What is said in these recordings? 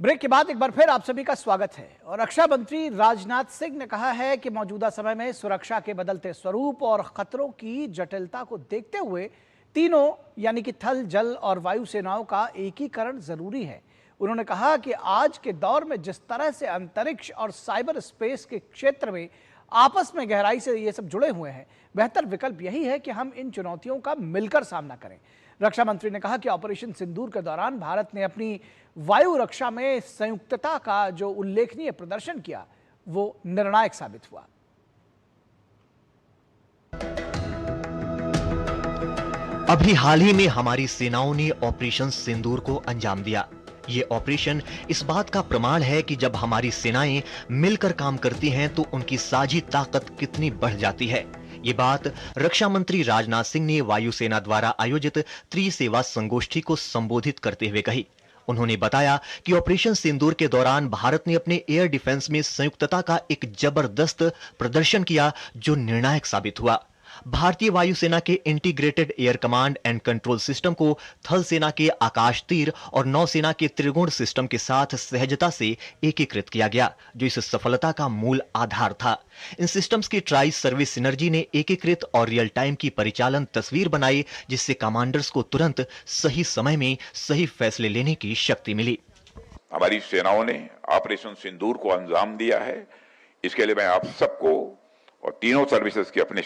Break के बाद एक बार फिर आप सभी का स्वागत है। और रक्षा मंत्री राजनाथ सिंह ने कहा है कि मौजूदा समय में सुरक्षा के बदलते स्वरूप और खतरों की जटिलता को देखते हुए तीनों यानी कि थल, जल और वायु सेनाओं का एकीकरण जरूरी है। उन्होंने कहा कि आज के दौर में जिस तरह से अंतरिक्ष और साइबर स्पेस के क्षेत्र में आपस में गहराई से ये सब जुड़े हुए हैं, बेहतर विकल्प यही है कि हम इन चुनौतियों का मिलकर सामना करें। रक्षा मंत्री ने कहा कि ऑपरेशन सिंदूर के दौरान भारत ने अपनी वायु रक्षा में संयुक्तता का जो उल्लेखनीय प्रदर्शन किया वो निर्णायक साबित हुआ। अभी हाल ही में हमारी सेनाओं ने ऑपरेशन सिंदूर को अंजाम दिया। ये ऑपरेशन इस बात का प्रमाण है कि जब हमारी सेनाएं मिलकर काम करती हैं तो उनकी साझी ताकत कितनी बढ़ जाती है। ये बात रक्षा मंत्री राजनाथ सिंह ने वायुसेना द्वारा आयोजित त्रिसेवा संगोष्ठी को संबोधित करते हुए कही। उन्होंने बताया कि ऑपरेशन सिंदूर के दौरान भारत ने अपने एयर डिफेंस में संयुक्तता का एक जबरदस्त प्रदर्शन किया जो निर्णायक साबित हुआ। भारतीय वायुसेना के integrated air command and control system को थल सेना के आकाश तीर और नौसेना के त्रिगुण सिस्टम के साथ सहजता से एकीकृत किया गया, जो इस सफलता का मूल आधार था। इन सिस्टम्स की ट्राई सर्विस सिनर्जी ने एकीकृत और रियल टाइम की परिचालन तस्वीर बनाई, जिससे कमांडर्स को तुरंत सही समय में सही फैसले लेने की शक्ति मिली। हमारी सेनाओं ने ऑपरेशन सिंदूर को अंजाम दिया है। इसके लिए मैं आप सबको और तीनों सर्विसेज के अपने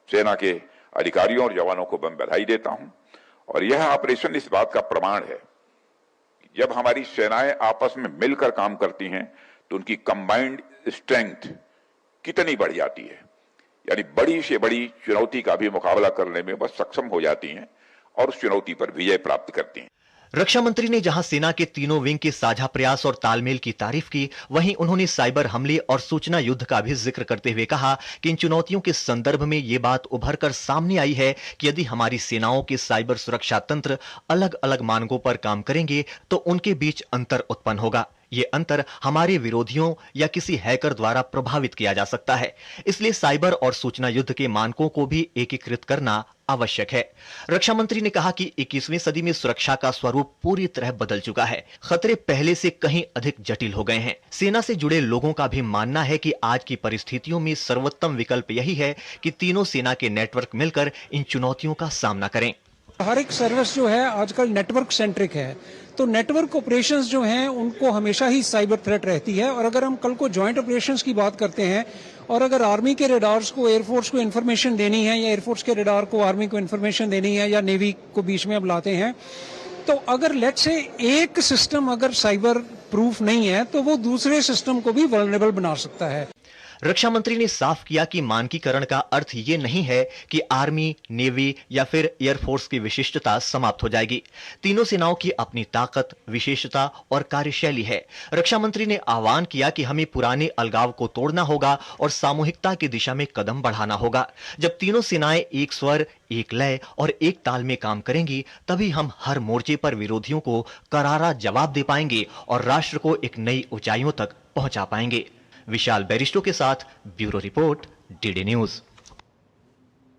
सेना के अधिकारियों और जवानों को मैं बधाई देता हूं। और यह ऑपरेशन इस बात का प्रमाण है कि जब हमारी सेनाएं आपस में मिलकर काम करती हैं तो उनकी कंबाइंड स्ट्रेंथ कितनी बढ़ जाती है, यानी बड़ी से बड़ी चुनौती का भी मुकाबला करने में वह सक्षम हो जाती हैं और उस चुनौती पर विजय प्राप्त करती हैं। रक्षा मंत्री ने जहां सेना के तीनों विंग के साझा प्रयास और तालमेल की तारीफ की, वहीं उन्होंने साइबर हमले और सूचना युद्ध का भी जिक्र करते हुए कहा कि इन चुनौतियों के संदर्भ में यह बात उभरकर सामने आई है कि यदि हमारी सेनाओं के साइबर सुरक्षा तंत्र अलग अलग मानकों पर काम करेंगे तो उनके बीच अंतर उत्पन्न होगा। ये अंतर हमारे विरोधियों या किसी हैकर द्वारा प्रभावित किया जा सकता है। इसलिए साइबर और सूचना युद्ध के मानकों को भी एकीकृत करना आवश्यक है। रक्षा मंत्री ने कहा कि 21वीं सदी में सुरक्षा का स्वरूप पूरी तरह बदल चुका है। खतरे पहले से कहीं अधिक जटिल हो गए हैं। सेना से जुड़े लोगों का भी मानना है कि आज की परिस्थितियों में सर्वोत्तम विकल्प यही है कि तीनों सेना के नेटवर्क मिलकर इन चुनौतियों का सामना करें। हर एक सर्विस जो है आजकल नेटवर्क सेंट्रिक है, तो नेटवर्क ऑपरेशंस जो हैं उनको हमेशा ही साइबर थ्रेट रहती है। और अगर हम कल को जॉइंट ऑपरेशंस की बात करते हैं और अगर आर्मी के रेडार्स को एयरफोर्स को इन्फॉर्मेशन देनी है या एयरफोर्स के रेडार को आर्मी को इन्फॉर्मेशन देनी है या नेवी को बीच में अब लाते हैं, तो अगर लेट्स से एक सिस्टम अगर साइबर प्रूफ नहीं है तो वो दूसरे सिस्टम को भी वल्नरेबल बना सकता है। रक्षा मंत्री ने साफ किया कि मानकीकरण का अर्थ ये नहीं है कि आर्मी, नेवी या फिर एयरफोर्स की विशिष्टता समाप्त हो जाएगी। तीनों सेनाओं की अपनी ताकत, विशेषता और कार्यशैली है। रक्षा मंत्री ने आह्वान किया कि हमें पुराने अलगाव को तोड़ना होगा और सामूहिकता की दिशा में कदम बढ़ाना होगा। जब तीनों सेनाएं एक स्वर, एक लय और एक ताल में काम करेंगी, तभी हम हर मोर्चे पर विरोधियों को करारा जवाब दे पाएंगे और राष्ट्र को एक नई ऊंचाइयों तक पहुंचा पाएंगे। विशाल बैरिस्टो के साथ ब्यूरो रिपोर्ट, डीडी न्यूज।